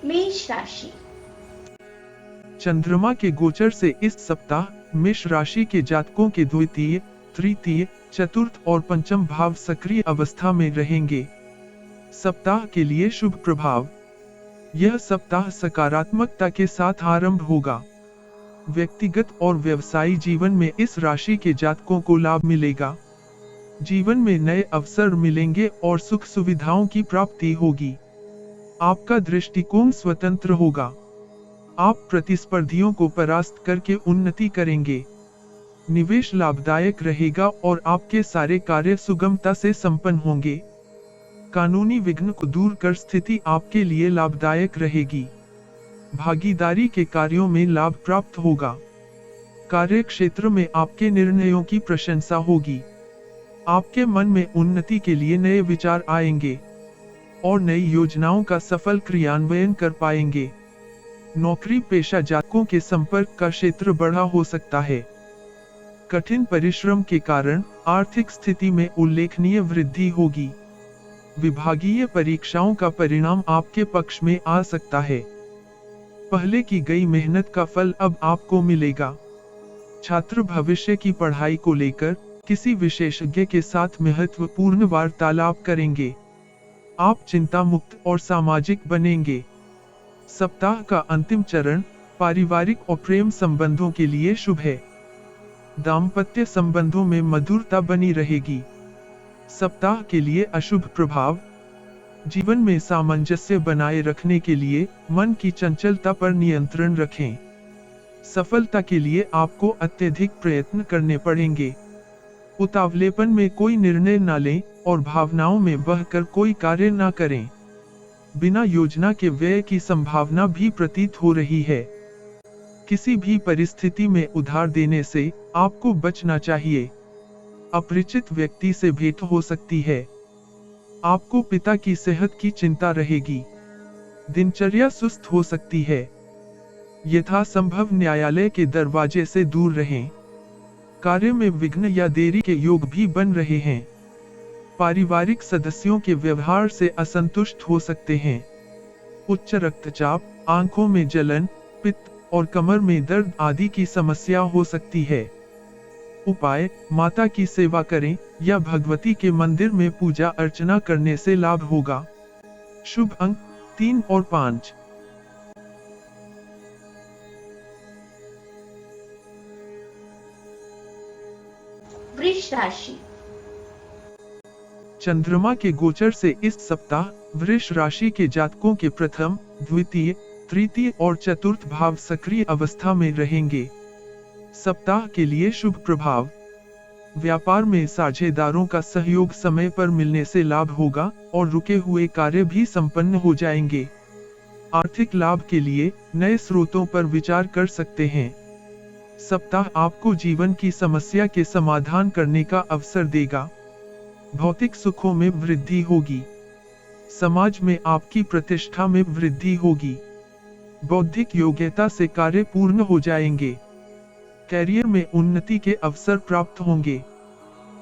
मेष राशि। चंद्रमा के गोचर से इस सप्ताह मेष राशि के जातकों के द्वितीय, तृतीय, चतुर्थ और पंचम भाव सक्रिय अवस्था में रहेंगे। सप्ताह के लिए शुभ प्रभाव। यह सप्ताह सकारात्मकता के साथ आरंभ होगा। व्यक्तिगत और व्यवसायी जीवन में इस राशि के जातकों को लाभ मिलेगा। जीवन में नए अवसर मिलेंगे और सुख सुविधाओं की प्राप्ति होगी। आपका दृष्टिकोण स्वतंत्र होगा। आप प्रतिस्पर्धियों को परास्त करके उन्नति करेंगे। निवेश लाभदायक रहेगा और आपके सारे कार्य सुगमता से संपन्न होंगे। कानूनी विघ्न को दूर कर स्थिति आपके लिए लाभदायक रहेगी। भागीदारी के कार्यों में लाभ प्राप्त होगा। कार्य क्षेत्र में आपके निर्णयों की प्रशंसा होगी। आपके मन में उन्नति के लिए नए विचार आएंगे और नई योजनाओं का सफल क्रियान्वयन कर पाएंगे। नौकरी पेशा जातकों के संपर्क का क्षेत्र बड़ा हो सकता है। कठिन परिश्रम के कारण आर्थिक स्थिति में उल्लेखनीय वृद्धि होगी। विभागीय परीक्षाओं का परिणाम आपके पक्ष में आ सकता है। पहले की गई मेहनत का फल अब आपको मिलेगा। छात्र भविष्य की पढ़ाई को लेकर किसी विशेषज्ञ के साथ महत्वपूर्ण वार्तालाप करेंगे। आप चिंता मुक्त और सामाजिक बनेंगे। सप्ताह का अंतिम चरण पारिवारिक और प्रेम संबंधों के लिए शुभ है। दाम्पत्य संबंधों में मधुरता बनी रहेगी। सप्ताह के लिए अशुभ प्रभाव। जीवन में सामंजस्य बनाए रखने के लिए मन की चंचलता पर नियंत्रण रखें। सफलता के लिए आपको अत्यधिक प्रयत्न करने पड़ेंगे। उतावलेपन में कोई निर्णय न लें और भावनाओं में बहकर कोई कार्य न करें। बिना योजना के व्यय की संभावना भी प्रतीत हो रही है। किसी भी परिस्थिति में उधार देने से आपको बचना चाहिए। अपरिचित व्यक्ति से भेंट हो सकती है। आपको पिता की सेहत की चिंता रहेगी। दिनचर्या सुस्त हो सकती है। यथासंभव न्यायालय के दरवाजे से दूर रहें। कार्य में विघ्न या देरी के योग भी बन रहे हैं। पारिवारिक सदस्यों के व्यवहार से असंतुष्ट हो सकते हैं। उच्च रक्तचाप, आंखों में जलन, पित्त और कमर में दर्द आदि की समस्या हो सकती है। उपाय, माता की सेवा करें या भगवती के मंदिर में पूजा अर्चना करने से लाभ होगा। शुभ अंक 3 और 5। वृष राशि। चंद्रमा के गोचर से इस सप्ताह वृष राशि के जातकों के प्रथम, द्वितीय, तृतीय और चतुर्थ भाव सक्रिय अवस्था में रहेंगे। सप्ताह के लिए शुभ प्रभाव। व्यापार में साझेदारों का सहयोग समय पर मिलने से लाभ होगा और रुके हुए कार्य भी संपन्न हो जाएंगे। आर्थिक लाभ के लिए नए स्रोतों पर विचार कर सकते हैं। सप्ताह आपको जीवन की समस्या के समाधान करने का अवसर देगा। भौतिक सुखों में वृद्धि होगी। समाज में आपकी प्रतिष्ठा में वृद्धि होगी। बौद्धिक योग्यता से कार्य पूर्ण हो जाएंगे। कैरियर में उन्नति के अवसर प्राप्त होंगे।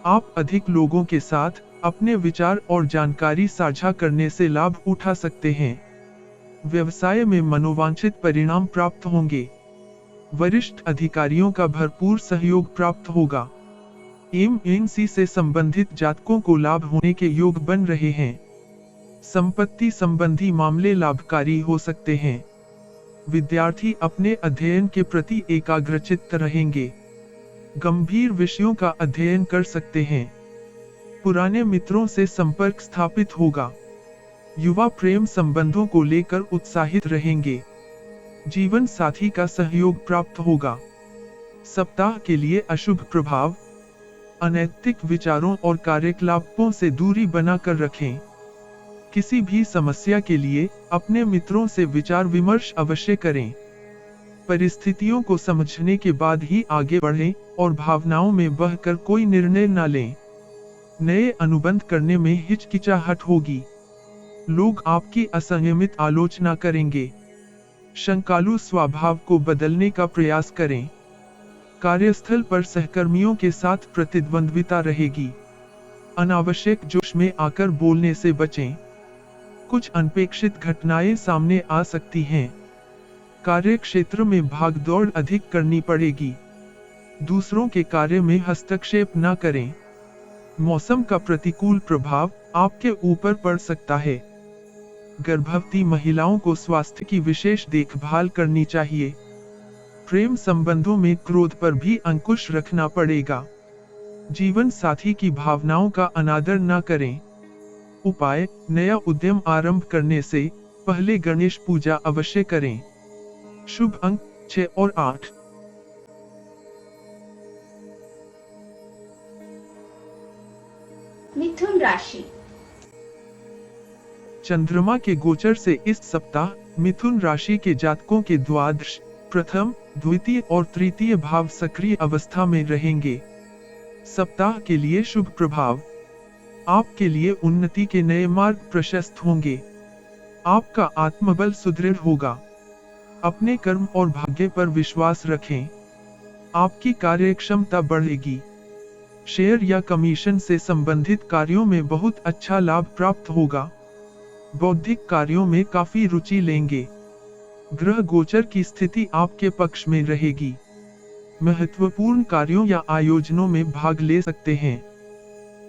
आप अधिक लोगों के साथ अपने विचार और जानकारी साझा करने से लाभ उठा सकते हैं। व्यवसाय में मनोवांछित परिणाम प्राप्त होंगे। वरिष्ठ अधिकारियों का भरपूर सहयोग प्राप्त होगा। एमएनसी से संबंधित जातकों को लाभ होने के योग बन रहे हैं। संपत्ति संबंधी मामले लाभकारी हो सकते हैं। विद्यार्थी अपने अध्ययन के प्रति एकाग्रचित्त रहेंगे। गंभीर विषयों का अध्ययन कर सकते हैं। पुराने मित्रों से संपर्क स्थापित होगा। युवा प्रेम संबंधों को लेकर उत्साहित रहेंगे। जीवन साथी का सहयोग प्राप्त होगा। सप्ताह के लिए अशुभ प्रभाव। अनैतिक विचारों और कार्यकलापों से दूरी बनाकर रखें। किसी भी समस्या के लिए अपने मित्रों से विचार विमर्श अवश्य करें। परिस्थितियों को समझने के बाद ही आगे बढ़ें और भावनाओं में बहकर कोई निर्णय न लें। नए अनुबंध करने में हिचकिचाहट होगी। लोग आपकी असंयमित आलोचना करेंगे। शंकालु स्वभाव को बदलने का प्रयास करें। कार्यस्थल पर सहकर्मियों के साथ प्रतिद्वंद्विता रहेगी। अनावश्यक जोश में आकर बोलने से बचें। कुछ अनपेक्षित घटनाएं सामने आ सकती हैं। कार्य क्षेत्र में भागदौड़ अधिक करनी पड़ेगी। दूसरों के कार्य में हस्तक्षेप न करें। मौसम का प्रतिकूल प्रभाव आपके ऊपर पड़ सकता है। गर्भवती महिलाओं को स्वास्थ्य की विशेष देखभाल करनी चाहिए। प्रेम संबंधों में क्रोध पर भी अंकुश रखना पड़ेगा। जीवन साथी की भावनाओं का अनादर न करें। उपाय: नया उद्यम आरंभ करने से पहले गणेश पूजा अवश्य करें। शुभ अंक 6 और 8। मिथुन राशि। चंद्रमा के गोचर से इस सप्ताह मिथुन राशि के जातकों के द्वादश, प्रथम, द्वितीय और तृतीय भाव सक्रिय अवस्था में रहेंगे। सप्ताह के लिए शुभ प्रभाव: आपके लिए उन्नति के नए मार्ग प्रशस्त होंगे। आपका आत्मबल सुदृढ़ होगा। अपने कर्म और भाग्य पर विश्वास रखें। आपकी कार्यक्षमता बढ़ेगी। शेयर या कमीशन से संबंधित कार्यों में बहुत अच्छा लाभ प्राप्त होगा। बौद्धिक कार्यों में काफी रुचि लेंगे। ग्रह गोचर की स्थिति आपके पक्ष में रहेगी। महत्वपूर्ण कार्यों या आयोजनों में भाग ले सकते हैं।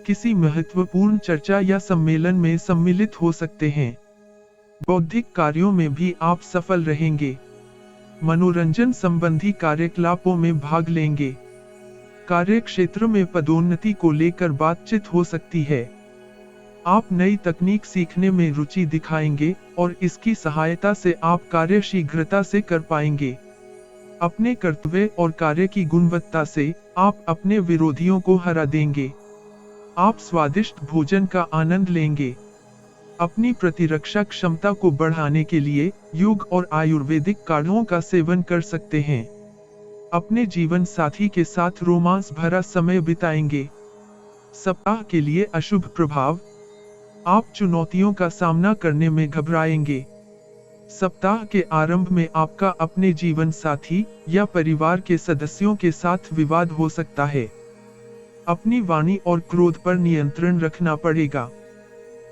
किसी महत्वपूर्ण चर्चा या सम्मेलन में सम्मिलित हो सकते हैं। बौद्धिक कार्यों में भी आप सफल रहेंगे। मनोरंजन संबंधी कार्यकलापों में भाग लेंगे। कार्य क्षेत्र में पदोन्नति को लेकर बातचीत हो सकती है। आप नई तकनीक सीखने में रुचि दिखाएंगे और इसकी सहायता से आप कार्य शीघ्रता से कर पाएंगे। अपने कर्तव्य और कार्य की गुणवत्ता से आप अपने विरोधियों को हरा देंगे। आप स्वादिष्ट भोजन का आनंद लेंगे। अपनी प्रतिरक्षा क्षमता को बढ़ाने के लिए योग और आयुर्वेदिक काढ़ों का सेवन कर सकते हैं। अपने जीवन साथी के साथ रोमांस भरा समय बिताएंगे। सप्ताह के लिए अशुभ प्रभाव: आप चुनौतियों का सामना करने में घबराएंगे। सप्ताह के आरंभ में आपका अपने जीवन साथी या परिवार के सदस्यों के साथ विवाद हो सकता है। अपनी वाणी और क्रोध पर नियंत्रण रखना पड़ेगा।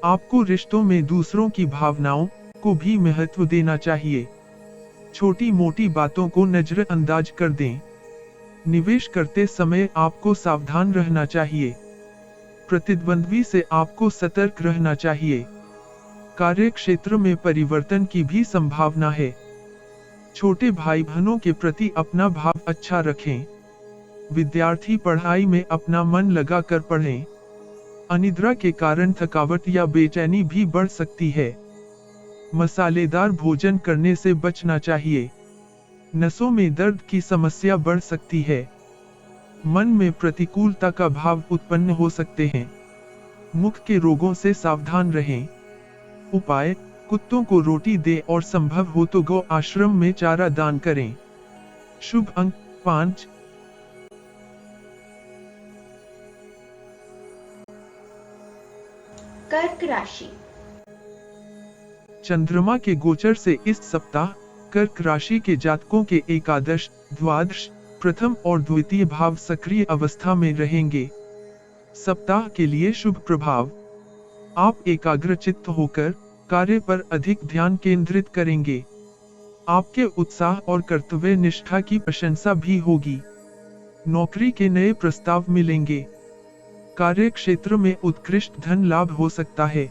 आपको रिश्तों में दूसरों की भावनाओं को भी महत्व देना चाहिए। छोटी मोटी बातों को नजरअंदाज कर दें। निवेश करते समय आपको सावधान रहना चाहिए। प्रतिद्वंद्वी से आपको सतर्क रहना चाहिए। कार्य क्षेत्र में परिवर्तन की भी संभावना है। छोटे भाई बहनों के प्रति अपना भाव अच्छा रखें। विद्यार्थी पढ़ाई में अपना मन लगा कर पढ़ें। अनिद्रा के कारण थकावट या बेचैनी भी बढ़ सकती है। मसालेदार भोजन करने से बचना चाहिए। नसों में दर्द की समस्या बढ़ सकती है। मन में प्रतिकूलता का भाव उत्पन्न हो सकते हैं। मुख के रोगों से सावधान रहें। उपाय: कुत्तों को रोटी दें और संभव हो तो गौ आश्रम में चारा दान करें। शुभ अंक 5। कर्क राशि। चंद्रमा के गोचर से इस सप्ताह कर्क राशि के जातकों के एकादश, द्वादश, प्रथम और द्वितीय भाव सक्रिय अवस्था में रहेंगे। सप्ताह के लिए शुभ प्रभाव: आप एकाग्रचित्त होकर कार्य पर अधिक ध्यान केंद्रित करेंगे। आपके उत्साह और कर्तव्य निष्ठा की प्रशंसा भी होगी। नौकरी के नए प्रस्ताव मिलेंगे। कार्य क्षेत्र में उत्कृष्ट धन लाभ हो सकता है।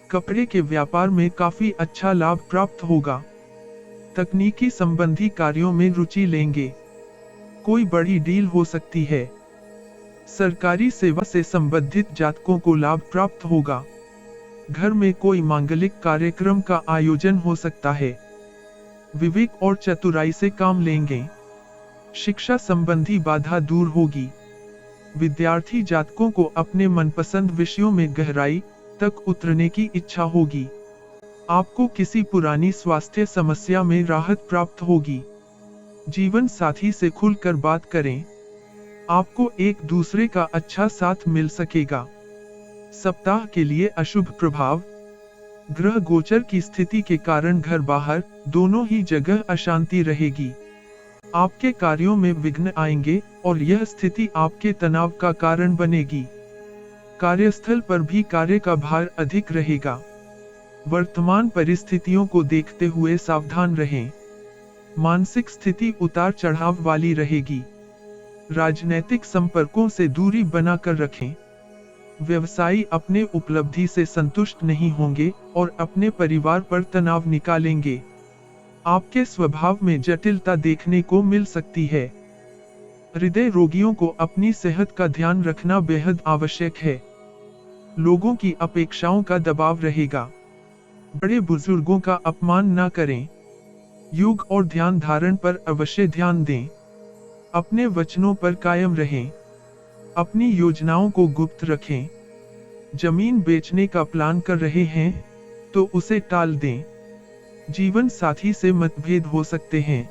कपड़े के व्यापार में काफी अच्छा लाभ प्राप्त होगा। तकनीकी संबंधी कार्यों में रुचि लेंगे। कोई बड़ी डील हो सकती है। सरकारी सेवा से संबंधित जातकों को लाभ प्राप्त होगा। घर में कोई मांगलिक कार्यक्रम का आयोजन हो सकता है। विवेक और चतुराई से काम लेंगे। शिक्षा संबंधी बाधा दूर होगी। विद्यार्थी जातकों को अपने मनपसंद विषयों में गहराई तक उतरने की इच्छा होगी। आपको किसी पुरानी स्वास्थ्य समस्या में राहत प्राप्त होगी। जीवन साथी से खुलकर बात करें। आपको एक दूसरे का अच्छा साथ मिल सकेगा। सप्ताह के लिए अशुभ प्रभाव: ग्रह गोचर की स्थिति के कारण घर बाहर दोनों ही जगह अशांति रहेगी। आपके कार्यों में विघ्न आएंगे और यह स्थिति आपके तनाव का कारण बनेगी। कार्यस्थल पर भी कार्य का भार अधिक रहेगा। वर्तमान परिस्थितियों को देखते हुए सावधान रहें। मानसिक स्थिति उतार चढ़ाव वाली रहेगी। राजनैतिक संपर्कों से दूरी बनाकर रखें। व्यवसायी अपने उपलब्धि से संतुष्ट नहीं होंगे और अपने परिवार पर तनाव निकालेंगे। आपके स्वभाव में जटिलता देखने को मिल सकती है। हृदय रोगियों को अपनी सेहत का ध्यान रखना बेहद आवश्यक है। लोगों की अपेक्षाओं का दबाव रहेगा। बड़े बुजुर्गों का अपमान न करें। योग और ध्यान धारण पर अवश्य ध्यान दें। अपने वचनों पर कायम रहें। अपनी योजनाओं को गुप्त रखें। जमीन बेचने का प्लान कर रहे हैं तो उसे टाल दें। जीवन साथी से मतभेद हो सकते हैं।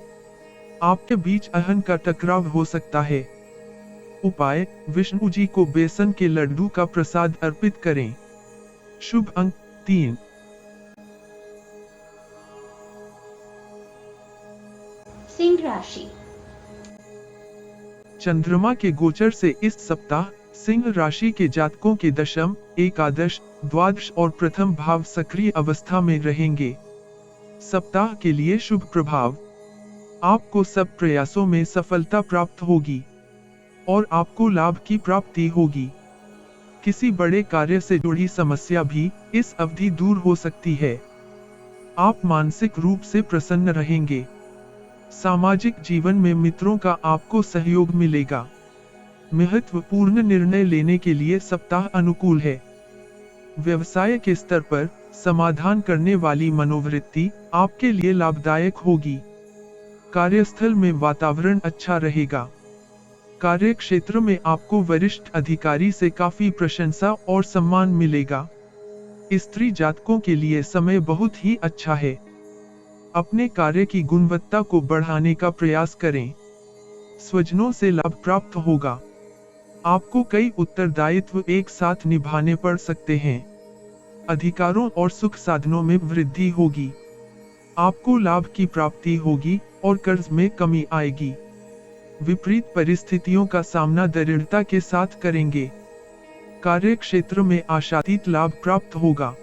आपके बीच अहं का टकराव हो सकता है। उपाय, विष्णु जी को बेसन के लड्डू का प्रसाद अर्पित करें। शुभ अंक 3। सिंह राशि। चंद्रमा के गोचर से इस सप्ताह सिंह राशि के जातकों के दशम, एकादश, द्वादश और प्रथम भाव सक्रिय अवस्था में रहेंगे। सप्ताह के लिए शुभ प्रभाव। आपको सब प्रयासों में सफलता प्राप्त होगी और आपको लाभ की प्राप्ति होगी। किसी बड़े कार्य से जुड़ी समस्या भी इस अवधि दूर हो सकती है। आप मानसिक रूप से प्रसन्न रहेंगे। सामाजिक जीवन में मित्रों का आपको सहयोग मिलेगा। महत्वपूर्ण निर्णय लेने के लिए सप्ताह अनुकूल है। व्यवसाय के स्तर पर समाधान करने वाली मनोवृत्ति आपके लिए लाभदायक होगी। कार्यस्थल में वातावरण अच्छा रहेगा। कार्य क्षेत्र में आपको वरिष्ठ अधिकारी से काफी प्रशंसा और सम्मान मिलेगा। स्त्री जातकों के लिए समय बहुत ही अच्छा है। अपने कार्य की गुणवत्ता को बढ़ाने का प्रयास करें। स्वजनों से लाभ प्राप्त होगा। आपको कई उत्तरदायित्व एक साथ निभाने पड़ सकते हैं। अधिकारों और सुख साधनों में वृद्धि होगी। आपको लाभ की प्राप्ति होगी और कर्ज में कमी आएगी। विपरीत परिस्थितियों का सामना दृढ़ता के साथ करेंगे। कार्य क्षेत्र में आशातीत लाभ प्राप्त होगा।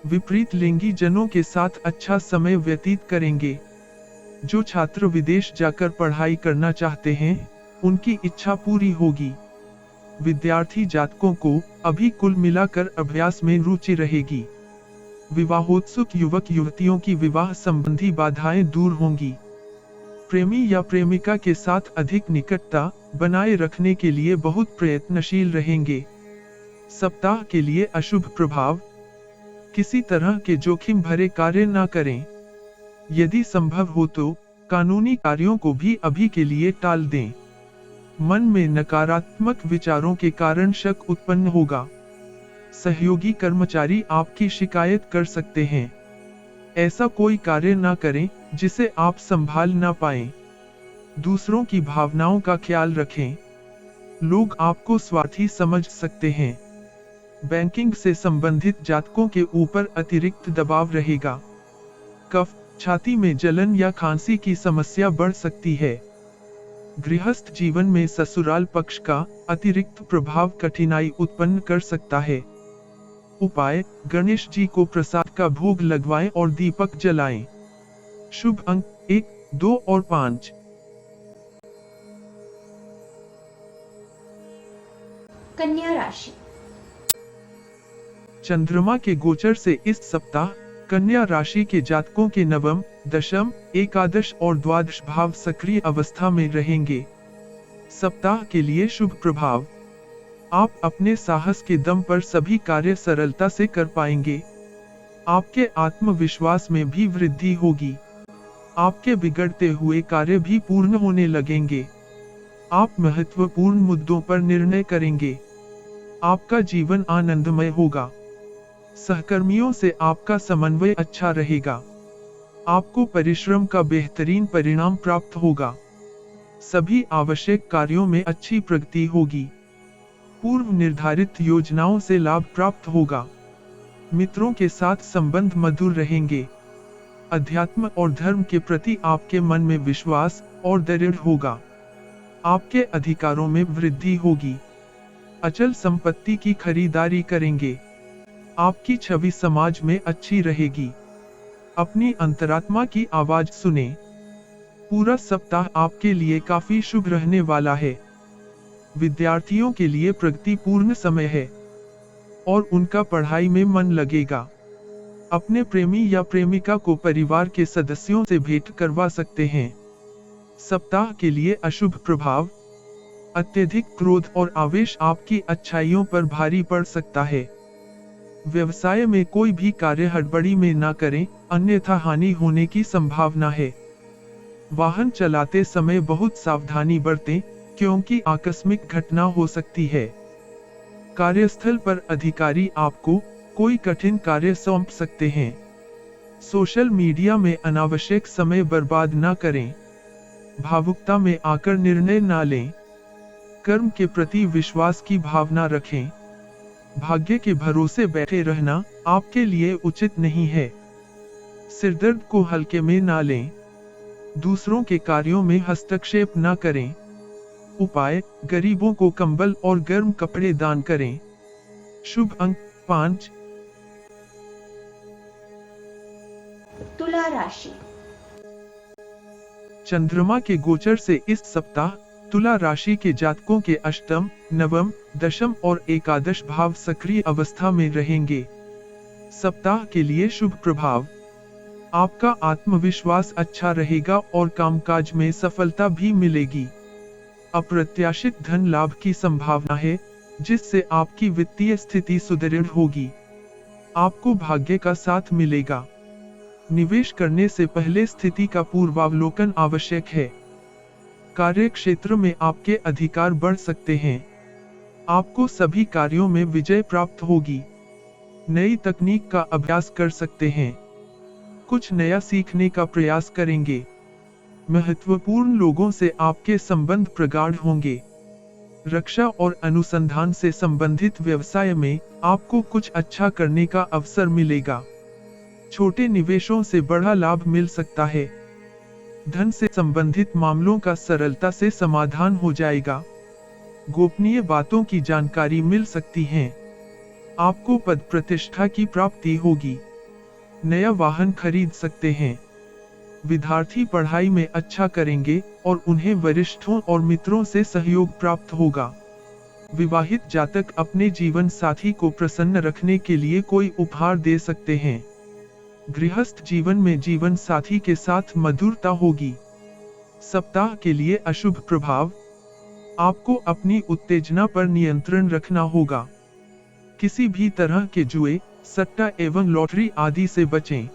विपरीत लिंगी जनों के साथ अच्छा समय व्यतीत करेंगे। जो छात्र विदेश जाकर पढ़ाई करना चाहते हैं, उनकी इच्छा पूरी होगी। विद्यार्थी जातकों को अभी कुल मिलाकर अभ्यास में रुचि रहेगी। विवाहोत्सुक युवक युवतियों की विवाह संबंधी बाधाएं दूर होंगी। प्रेमी या प्रेमिका के साथ अधिक निकटता बनाए रखने के लिए बहुत प्रयत्नशील रहेंगे। सप्ताह के लिए अशुभ प्रभाव। किसी तरह के जोखिम भरे कार्य न करें। यदि संभव हो तो कानूनी कार्यों को भी अभी के लिए टाल दें। मन में नकारात्मक विचारों के कारण शक उत्पन्न होगा। सहयोगी कर्मचारी आपकी शिकायत कर सकते हैं। ऐसा कोई कार्य न करें जिसे आप संभाल ना पाएं। दूसरों की भावनाओं का ख्याल रखें। लोग आपको स्वार्थी समझ सकते हैं। बैंकिंग से संबंधित जातकों के ऊपर अतिरिक्त दबाव रहेगा। कफ, छाती में जलन या खांसी की समस्या बढ़ सकती है। गृहस्थ जीवन में ससुराल पक्ष का अतिरिक्त प्रभाव कठिनाई उत्पन्न कर सकता है। उपाय, गणेश जी को प्रसाद का भोग लगवाएं और दीपक जलाएं। शुभ अंक 1, 2 और 5। कन्या राशि। चंद्रमा के गोचर से इस सप्ताह कन्या राशि के जातकों के नवम, दशम, एकादश और द्वादश भाव सक्रिय अवस्था में रहेंगे। सप्ताह के लिए शुभ प्रभाव। आप अपने साहस के दम पर सभी कार्य सरलता से कर पाएंगे। आपके आत्मविश्वास में भी वृद्धि होगी। आपके बिगड़ते हुए कार्य भी पूर्ण होने लगेंगे। आप महत्वपूर्ण मुद्दों पर निर्णय करेंगे। आपका जीवन आनंदमय होगा। सहकर्मियों से आपका समन्वय अच्छा रहेगा। आपको परिश्रम का बेहतरीन परिणाम प्राप्त होगा। सभी आवश्यक कार्यों में अच्छी प्रगति होगी। पूर्व निर्धारित योजनाओं से लाभ प्राप्त होगा। मित्रों के साथ संबंध मधुर रहेंगे। अध्यात्म और धर्म के प्रति आपके मन में विश्वास और दृढ़ होगा। आपके अधिकारों में वृद्धि होगी। अचल संपत्ति की खरीदारी करेंगे। आपकी छवि समाज में अच्छी रहेगी। अपनी अंतरात्मा की आवाज सुने। पूरा सप्ताह आपके लिए काफी शुभ रहने वाला है। विद्यार्थियों के लिए प्रगतिपूर्ण समय है और उनका पढ़ाई में मन लगेगा। अपने प्रेमी या प्रेमिका को परिवार के सदस्यों से भेंट करवा सकते हैं। सप्ताह के लिए अशुभ प्रभाव। अत्यधिक क्रोध और आवेश आपकी अच्छाइयों पर भारी पड़ सकता है। व्यवसाय में कोई भी कार्य हड़बड़ी में ना करें, अन्यथा हानि होने की संभावना है। वाहन चलाते समय बहुत सावधानी बरतें, क्योंकि आकस्मिक घटना हो सकती है। कार्यस्थल पर अधिकारी आपको कोई कठिन कार्य सौंप सकते हैं। सोशल मीडिया में अनावश्यक समय बर्बाद ना करें। भावुकता में आकर निर्णय ना लें। कर्म के प्रति विश्वास की भावना रखें। भाग्य के भरोसे बैठे रहना आपके लिए उचित नहीं है। सिरदर्द को हल्के में ना लें। दूसरों के कार्यों में हस्तक्षेप ना करें। उपाय, गरीबों को कंबल और गर्म कपड़े दान करें। शुभ अंक 5। तुला राशि। चंद्रमा के गोचर से इस सप्ताह तुला राशि के जातकों के अष्टम, नवम, दशम और एकादश भाव सक्रिय अवस्था में रहेंगे। सप्ताह के लिए शुभ प्रभाव। आपका आत्मविश्वास अच्छा रहेगा और कामकाज में सफलता भी मिलेगी। अप्रत्याशित धन लाभ की संभावना है, जिससे आपकी वित्तीय स्थिति सुदृढ़ होगी। आपको भाग्य का साथ मिलेगा। निवेश करने से पहले स्थिति का पूर्वावलोकन आवश्यक है। कार्य क्षेत्र में आपके अधिकार बढ़ सकते हैं। आपको सभी कार्यों में विजय प्राप्त होगी। नई तकनीक का अभ्यास कर सकते हैं। कुछ नया सीखने का प्रयास करेंगे। महत्वपूर्ण लोगों से आपके संबंध प्रगाढ़ होंगे। रक्षा और अनुसंधान से संबंधित व्यवसाय में आपको कुछ अच्छा करने का अवसर मिलेगा। छोटे निवेशों से बड़ा लाभ मिल सकता है। धन से संबंधित मामलों का सरलता से समाधान हो जाएगा। गोपनीय बातों की जानकारी मिल सकती है। आपको पद प्रतिष्ठा की प्राप्ति होगी। नया वाहन खरीद सकते हैं। विद्यार्थी पढ़ाई में अच्छा करेंगे और उन्हें वरिष्ठों और मित्रों से सहयोग प्राप्त होगा। विवाहित जातक अपने जीवन साथी को प्रसन्न रखने के लिए कोई उपहार दे सकते हैं। गृहस्थ जीवन में जीवन साथी के साथ मधुरता होगी। सप्ताह के लिए अशुभ प्रभाव। आपको अपनी उत्तेजना पर नियंत्रण रखना होगा। किसी भी तरह के जुए, सट्टा एवं लॉटरी आदि से बचें।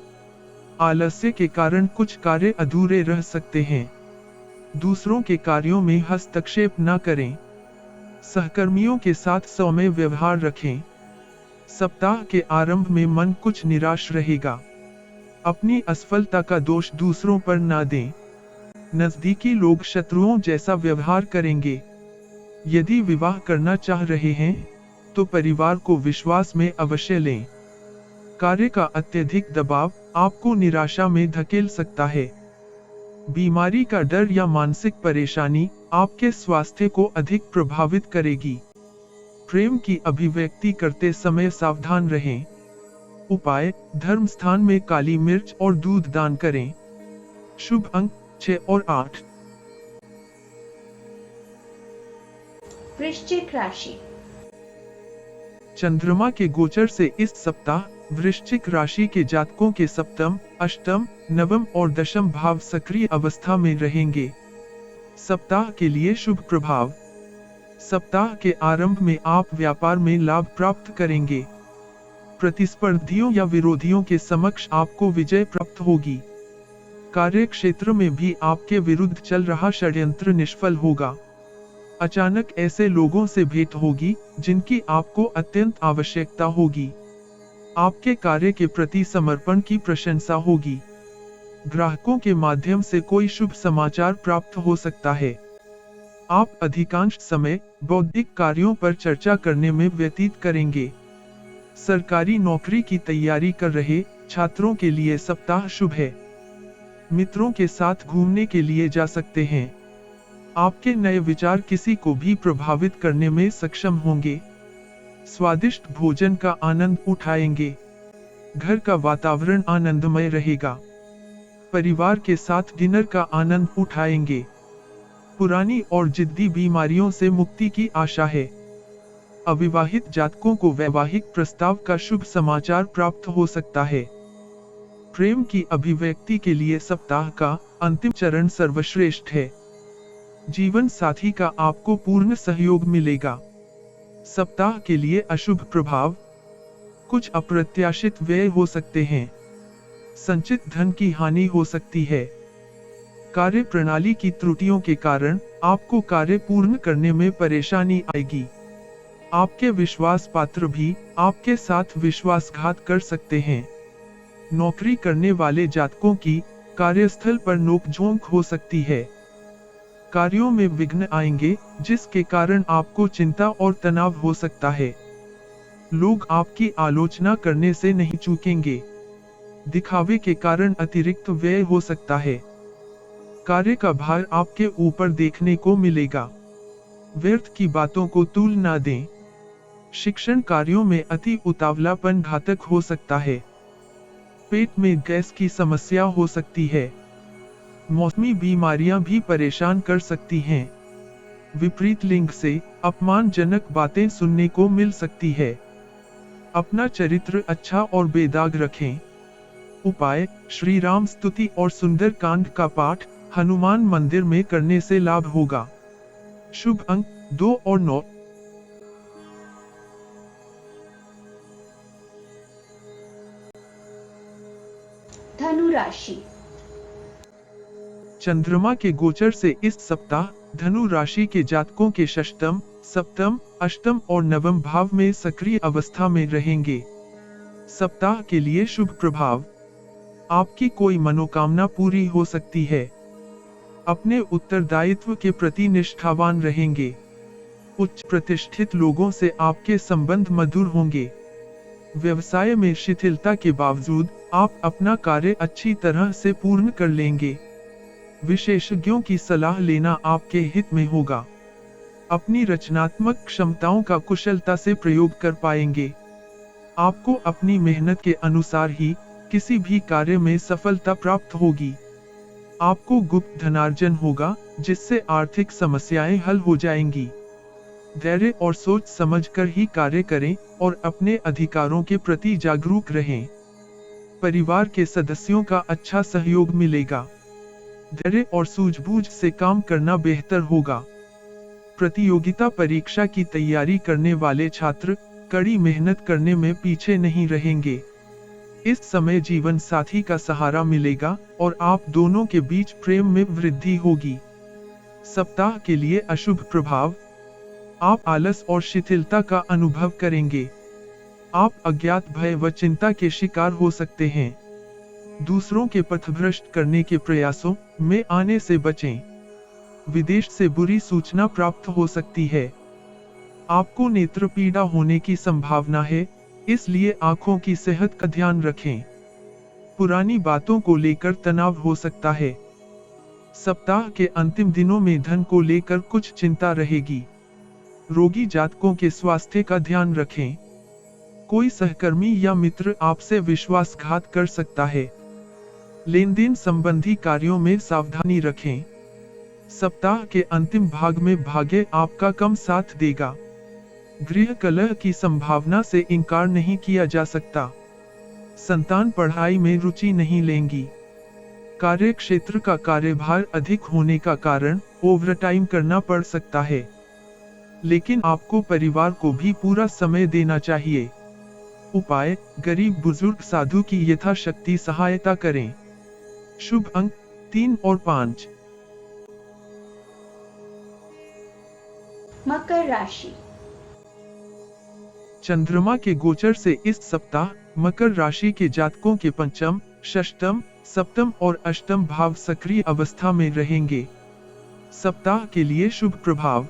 आलस्य के कारण कुछ कार्य अधूरे रह सकते हैं। दूसरों के कार्यों में हस्तक्षेप न करें। सहकर्मियों के साथ सौम्य व्यवहार रखें। सप्ताह के आरंभ में मन कुछ निराश रहेगा। अपनी असफलता का दोष दूसरों पर न दें। नजदीकी लोग शत्रुओं जैसा व्यवहार करेंगे। यदि विवाह करना चाह रहे हैं, तो परिवार को विश्वास में अवश्य लें। कार्य का अत्यधिक दबाव आपको निराशा में धकेल सकता है। बीमारी का डर या मानसिक परेशानी आपके स्वास्थ्य को अधिक प्रभावित करेगी। प्रेम की अभिव्यक्ति करते समय सावधान रहें। उपाय, धर्म स्थान में काली मिर्च और दूध दान करें। शुभ अंक 6 और 8। वृश्चिक राशि। चंद्रमा के गोचर से इस सप्ताह वृश्चिक राशि के जातकों के सप्तम, अष्टम, नवम और दशम भाव सक्रिय अवस्था में रहेंगे। सप्ताह के लिए शुभ प्रभाव। सप्ताह के आरंभ में आप व्यापार में लाभ प्राप्त करेंगे। प्रतिस्पर्धियों या विरोधियों के समक्ष आपको विजय प्राप्त होगी। कार्य क्षेत्र में भी आपके विरुद्ध चल रहा षड्यंत्र निष्फल होगा। अचानक ऐसे लोगों से भेंट होगी जिनकी आपको अत्यंत आवश्यकता होगी। आपके कार्य के प्रति समर्पण की प्रशंसा होगी। ग्राहकों के माध्यम से कोई शुभ समाचार प्राप्त हो सकता है। आप अधिकांश समय बौद्धिक कार्यों पर चर्चा करने में व्यतीत करेंगे। सरकारी नौकरी की तैयारी कर रहे छात्रों के लिए सप्ताह शुभ है। मित्रों के साथ घूमने के लिए जा सकते हैं। आपके नए विचार किसी को भी प्रभावित करने में सक्षम होंगे। स्वादिष्ट भोजन का आनंद उठाएंगे। घर का वातावरण आनंदमय रहेगा। परिवार के साथ डिनर का आनंद उठाएंगे। पुरानी और जिद्दी बीमारियों से मुक्ति की आशा है। अविवाहित जातकों को वैवाहिक प्रस्ताव का शुभ समाचार प्राप्त हो सकता है। प्रेम की अभिव्यक्ति के लिए सप्ताह का अंतिम चरण सर्वश्रेष्ठ है। जीवन साथी का आपको पूर्ण सहयोग मिलेगा। सप्ताह के लिए अशुभ प्रभाव, कुछ अप्रत्याशित व्यय हो सकते हैं। संचित धन की हानि हो सकती है। कार्य प्रणाली की त्रुटियों के कारण आपको कार्य पूर्ण करने में परेशानी आएगी। आपके विश्वास पात्र भी आपके साथ विश्वासघात कर सकते हैं। नौकरी करने वाले जातकों की कार्यस्थल पर नोकझोंक हो सकती है। कार्यों में विघ्न आएंगे, जिसके कारण आपको चिंता और तनाव हो सकता है। लोग आपकी आलोचना करने से नहीं चूकेंगे। दिखावे के कारण अतिरिक्त व्यय हो सकता है। कार्य का भार आपके ऊपर देखने को मिलेगा। व्यर्थ की बातों को तूल ना दें। शिक्षण कार्यों में अति उतावलापन घातक हो सकता है। पेट में गैस की समस्या हो सकती है। मौसमी बीमारियां भी परेशान कर सकती हैं। विपरीत लिंग से अपमानजनक बातें सुनने को मिल सकती है। अपना चरित्र अच्छा और बेदाग रखें। उपाय: श्री राम स्तुति और सुंदर कांड का पाठ हनुमान मंदिर में करने से लाभ होगा। शुभ अंक 2 और 9। धनु राशि। चंद्रमा के गोचर से इस सप्ताह धनु राशि के जातकों के षष्टम, सप्तम, अष्टम और नवम भाव में सक्रिय अवस्था में रहेंगे। सप्ताह के लिए शुभ प्रभाव: आपकी कोई मनोकामना पूरी हो सकती है। अपने उत्तरदायित्व के प्रति निष्ठावान रहेंगे। उच्च प्रतिष्ठित लोगों से आपके संबंध मधुर होंगे। व्यवसाय में शिथिलता के बावजूद आप अपना कार्य अच्छी तरह से पूर्ण कर लेंगे। विशेषज्ञों की सलाह लेना आपके हित में होगा। अपनी रचनात्मक क्षमताओं का कुशलता से प्रयोग कर पाएंगे। आपको अपनी मेहनत के अनुसार ही किसी भी कार्य में सफलता प्राप्त होगी। आपको गुप्त धनार्जन होगा, जिससे आर्थिक समस्याएं हल हो जाएंगी। धैर्य और सोच समझकर ही कार्य करें और अपने अधिकारों के प्रति जागरूक रहें। परिवार के सदस्यों का अच्छा सहयोग मिलेगा। धैर्य और सूझबूझ से काम करना बेहतर होगा। प्रतियोगिता परीक्षा की तैयारी करने वाले छात्र कड़ी मेहनत करने में पीछे नहीं रहेंगे। इस समय जीवन साथी का सहारा मिलेगा और आप दोनों के बीच प्रेम में वृद्धि होगी। सप्ताह के लिए अशुभ प्रभाव: आप आलस और शिथिलता का अनुभव करेंगे। आप अज्ञात भय व चिंता के शिकार हो सकते हैं। दूसरों के पथभ्रष्ट करने के प्रयासों में आने से बचें। विदेश से बुरी सूचना प्राप्त हो सकती है। आपको नेत्र पीड़ा होने की संभावना है, इसलिए आंखों की सेहत का ध्यान रखें। पुरानी बातों को लेकर तनाव हो सकता है। सप्ताह के अंतिम दिनों में धन को लेकर कुछ चिंता रहेगी। रोगी जातकों के स्वास्थ्य का ध्यान रखें। कोई सहकर्मी या मित्र आपसे विश्वासघात कर सकता है। लेन देन संबंधी कार्यों में सावधानी रखें। सप्ताह के अंतिम भाग में भाग्य आपका कम साथ देगा। गृह कलह की संभावना से इनकार नहीं किया जा सकता। संतान पढ़ाई में रुचि नहीं लेंगी। कार्य क्षेत्र का कार्यभार अधिक होने का कारण ओवरटाइम करना पड़ सकता है, लेकिन आपको परिवार को भी पूरा समय देना चाहिए। उपाय: गरीब बुजुर्ग साधु की यथाशक्ति सहायता करें। शुभ अंक 3 और 5। मकर राशि। चंद्रमा के गोचर से इस सप्ताह मकर राशि के जातकों के पंचम, षष्टम, सप्तम और अष्टम भाव सक्रिय अवस्था में रहेंगे। सप्ताह के लिए शुभ प्रभाव: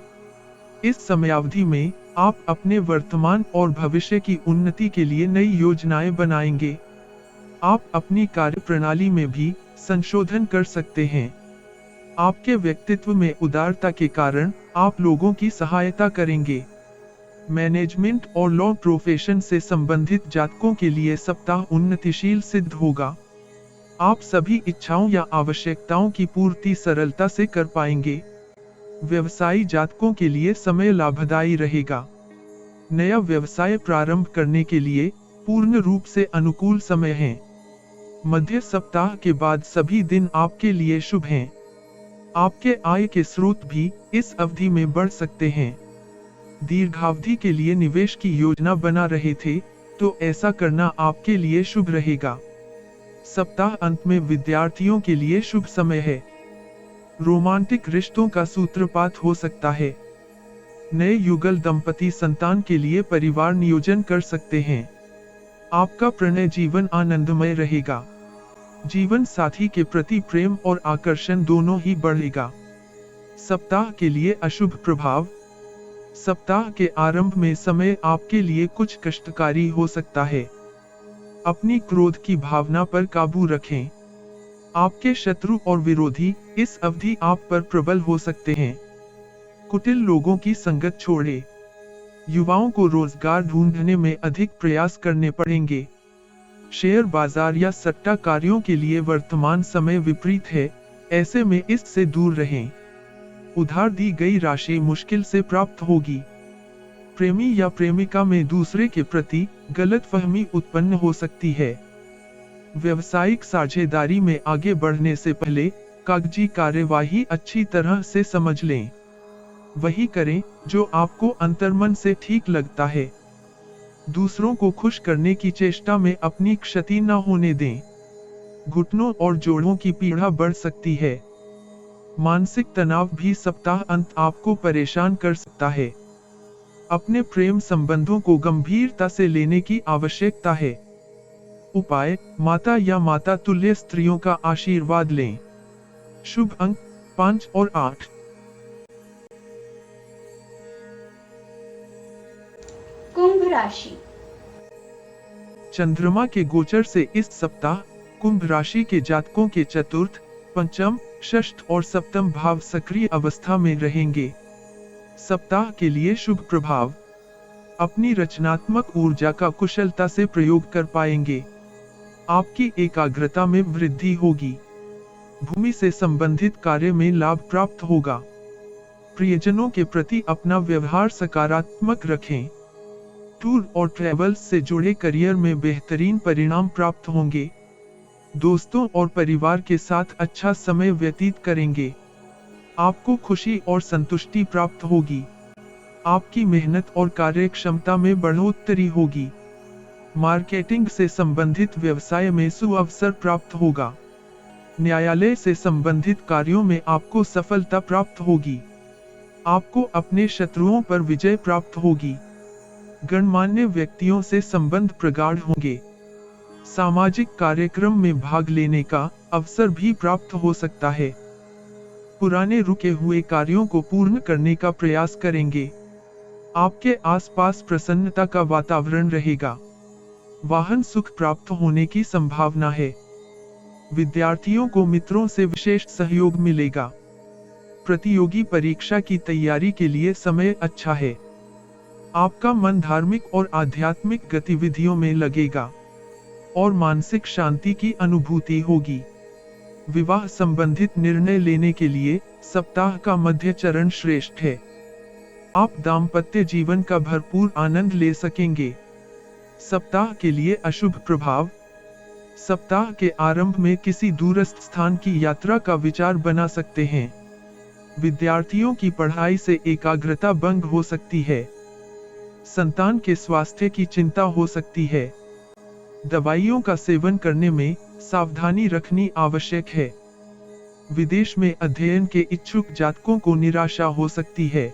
इस समयावधि में आप अपने वर्तमान और भविष्य की उन्नति के लिए नई योजनाएं बनाएंगे। आप अपनी कार्य प्रणाली में भी संशोधन कर सकते हैं। आपके व्यक्तित्व में उदारता के कारण आप लोगों की सहायता करेंगे। मैनेजमेंट और लॉ प्रोफेशन से संबंधित जातकों के लिए सप्ताह उन्नतिशील सिद्ध होगा। आप सभी इच्छाओं या आवश्यकताओं की पूर्ति सरलता से कर पाएंगे। व्यवसायी जातकों के लिए समय लाभदायी रहेगा। नया व्यवसाय प्रारंभ करने के लिए पूर्ण रूप से अनुकूल समय है। मध्य सप्ताह के बाद सभी दिन आपके लिए शुभ हैं। आपके आय के स्रोत भी इस अवधि में बढ़ सकते हैं। दीर्घावधि के लिए निवेश की योजना बना रहे थे तो ऐसा करना आपके लिए शुभ रहेगा। सप्ताह अंत में विद्यार्थियों के लिए शुभ समय है। रोमांटिक रिश्तों का सूत्रपात हो सकता है। नए युगल दंपति संतान के लिए परिवार नियोजन कर सकते हैं। आपका प्रणय जीवन आनंदमय रहेगा। जीवन साथी के प्रति प्रेम और आकर्षण दोनों ही बढ़ेगा। सप्ताह के लिए अशुभ प्रभाव। सप्ताह के आरंभ में समय आपके लिए कुछ कष्टकारी हो सकता है। अपनी क्रोध की भावना पर काबू रखें। आपके शत्रु और विरोधी इस अवधि आप पर प्रबल हो सकते हैं। कुटिल लोगों की संगत छोड़ें। युवाओं को रोजगार ढूंढने में अधिक प्रयास करने पड़ेंगे। शेयर बाजार या सट्टा कार्यों के लिए वर्तमान समय विपरीत है, ऐसे में इससे दूर रहें। उधार दी गई राशि मुश्किल से प्राप्त होगी। प्रेमी या प्रेमिका में दूसरे के प्रति गलतफहमी उत्पन्न हो सकती है। व्यावसायिक साझेदारी में आगे बढ़ने से पहले कागजी कार्यवाही अच्छी तरह से समझ लें। वही करें जो आपको अंतर्मन से ठीक लगता है। दूसरों को खुश करने की चेष्टा में अपनी क्षति न होने दें। घुटनों और जोड़ों की पीड़ा बढ़ सकती है। मानसिक तनाव भी सप्ताह अंत आपको परेशान कर सकता है। अपने प्रेम संबंधों को गंभीरता से लेने की आवश्यकता है। उपाय, माता या माता तुल्य स्त्रियों का आशीर्वाद लें। शुभ अंक 5 और 8। कुंभ राशि। चंद्रमा के गोचर से इस सप्ताह कुंभ राशि के जातकों के चतुर्थ, पंचम, षष्ठ और सप्तम भाव सक्रिय अवस्था में रहेंगे। सप्ताह के लिए शुभ प्रभाव। अपनी रचनात्मक ऊर्जा का कुशलता से प्रयोग कर पाएंगे। आपकी एकाग्रता में वृद्धि होगी। भूमि से संबंधित कार्य में लाभ प्राप्त होगा। प्रियजनों के प्रति अपना व्यवहार सकारात्मक रखें। टूर और ट्रैवल्स से जुड़े करियर में बेहतरीन परिणाम प्राप्त होंगे। दोस्तों और परिवार के साथ अच्छा समय व्यतीत करेंगे। आपको खुशी और संतुष्टि प्राप्त होगी। आपकी मेहनत और कार्यक्षमता में बढ़ोतरी होगी। मार्केटिंग से संबंधित व्यवसाय में सुअवसर प्राप्त होगा। न्यायालय से संबंधित कार्यों में आपको सफलता प्राप्त होगी। आपको अपने शत्रुओं पर विजय प्राप्त होगी। गणमान्य व्यक्तियों से संबंध प्रगाढ़ होंगे। सामाजिक कार्यक्रम में भाग लेने का अवसर भी प्राप्त हो सकता है। पुराने रुके हुए कार्यों को पूर्ण करने का प्रयास करेंगे। आपके आसपास प्रसन्नता का वातावरण रहेगा। वाहन सुख प्राप्त होने की संभावना है। विद्यार्थियों को मित्रों से विशेष सहयोग मिलेगा। प्रतियोगी परीक्षा की तैयारी के लिए समय अच्छा है। आपका मन धार्मिक और आध्यात्मिक गतिविधियों में लगेगा और मानसिक शांति की अनुभूति होगी। विवाह संबंधित निर्णय लेने के लिए सप्ताह का मध्य चरण श्रेष्ठ है। आप दाम्पत्य जीवन का भरपूर आनंद ले सकेंगे। सप्ताह के लिए अशुभ प्रभाव। सप्ताह के आरंभ में किसी दूरस्थ स्थान की यात्रा का विचार बना सकते हैं। विद्यार्थियों की पढ़ाई से एकाग्रता भंग हो सकती है। संतान के स्वास्थ्य की चिंता हो सकती है। दवाइयों का सेवन करने में सावधानी रखनी आवश्यक है। विदेश में अध्ययन के इच्छुक जातकों को निराशा हो सकती है।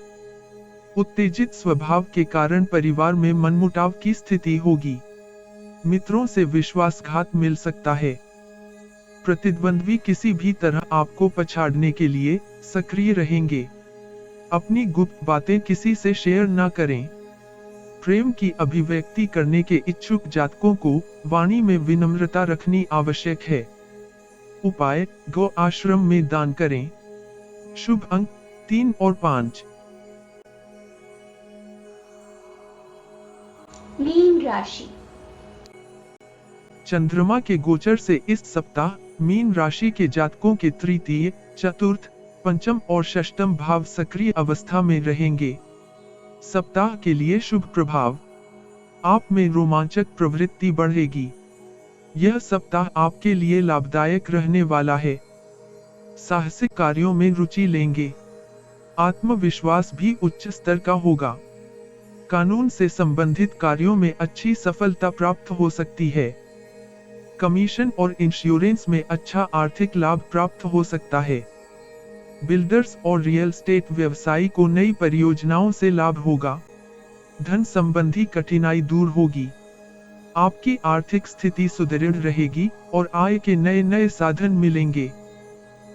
उत्तेजित स्वभाव के कारण परिवार में मनमुटाव की स्थिति होगी। मित्रों से विश्वासघात मिल सकता है। प्रतिद्वंद्वी किसी भी तरह आपको पछाड़ने के लिए सक्रिय रहेंगे। अपनी गुप्त बातें किसी से शेयर न करें। प्रेम की अभिव्यक्ति करने के इच्छुक जातकों को वाणी में विनम्रता रखनी आवश्यक है। उपाय, गौ आश्रम में दान करें। शुभ अंक 3 और 5। मीन राशि। चंद्रमा के गोचर से इस सप्ताह मीन राशि के जातकों के तृतीय, चतुर्थ, पंचम और षष्ठम भाव सक्रिय अवस्था में रहेंगे। सप्ताह के लिए शुभ प्रभाव। आप में रोमांचक प्रवृत्ति बढ़ेगी। यह सप्ताह आपके लिए लाभदायक रहने वाला है। साहसिक कार्यों में रुचि लेंगे। आत्मविश्वास भी उच्च स्तर का होगा। कानून से संबंधित कार्यों में अच्छी सफलता प्राप्त हो सकती है। कमीशन और इंश्योरेंस में अच्छा आर्थिक लाभ प्राप्त हो सकता है। बिल्डर्स और रियल एस्टेट व्यवसायी को नई परियोजनाओं से लाभ होगा। धन संबंधी कठिनाई दूर होगी। आपकी आर्थिक स्थिति सुदृढ़ रहेगी और आय के नए नए साधन मिलेंगे।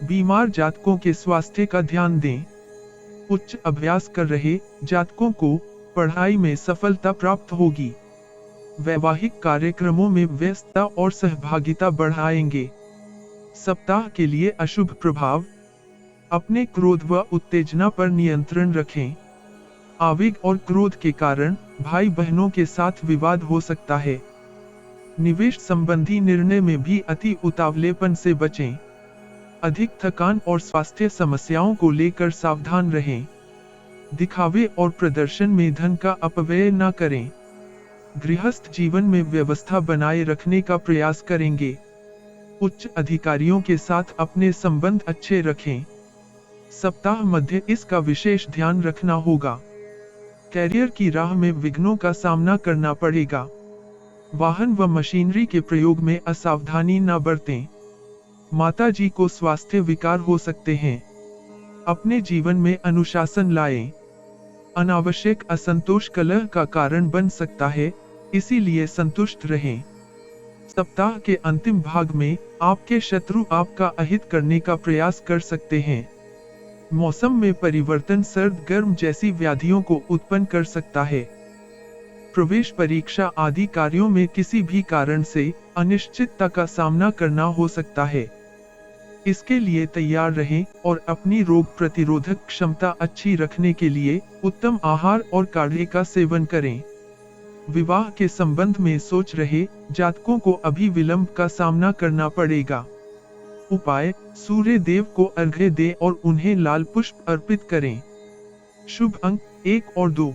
बीमार जातकों के स्वास्थ्य का ध्यान दें। उच्च अभ्यास कर रहे जातकों को पढ़ाई में सफलता प्राप्त होगी। वैवाहिक कार्यक्रमों में व्यस्तता और सहभागिता बढ़ाएंगे। सप्ताह के लिए अशुभ प्रभाव। अपने क्रोध व उत्तेजना पर नियंत्रण रखें। आवेग और क्रोध के कारण भाई बहनों के साथ विवाद हो सकता है। निवेश संबंधी निर्णय में भी अति उतावलेपन से बचें। अधिक थकान और स्वास्थ्य समस्याओं को लेकर सावधान रहें। दिखावे और प्रदर्शन में धन का अपव्यय न करें। गृहस्थ जीवन में व्यवस्था बनाए रखने का प्रयास करेंगे। उच्च अधिकारियों के साथ अपने संबंध अच्छे रखें। सप्ताह मध्य इसका विशेष ध्यान रखना होगा। कैरियर की राह में विघ्नों का सामना करना पड़ेगा। वाहन व मशीनरी के प्रयोग में असावधानी न बरतें। माताजी को स्वास्थ्य विकार हो सकते हैं। अपने जीवन में अनुशासन लाएं। अनावश्यक असंतोष कलह का कारण बन सकता है, इसीलिए संतुष्ट रहें। सप्ताह के अंतिम भाग में आपके शत्रु आपका अहित करने का प्रयास कर सकते हैं। मौसम में परिवर्तन सर्द गर्म जैसी व्याधियों को उत्पन्न कर सकता है। प्रवेश परीक्षा आदि कार्यों में किसी भी कारण से अनिश्चितता का सामना करना हो सकता है। इसके लिए तैयार रहें और अपनी रोग प्रतिरोधक क्षमता अच्छी रखने के लिए उत्तम आहार और काढ़े का सेवन करें। विवाह के संबंध में सोच रहे जातकों को अभी विलंब का सामना करना पड़ेगा। उपाय: सूर्य देव को अर्घ्य दें और उन्हें लाल पुष्प अर्पित करें। शुभ अंक 1 और 2।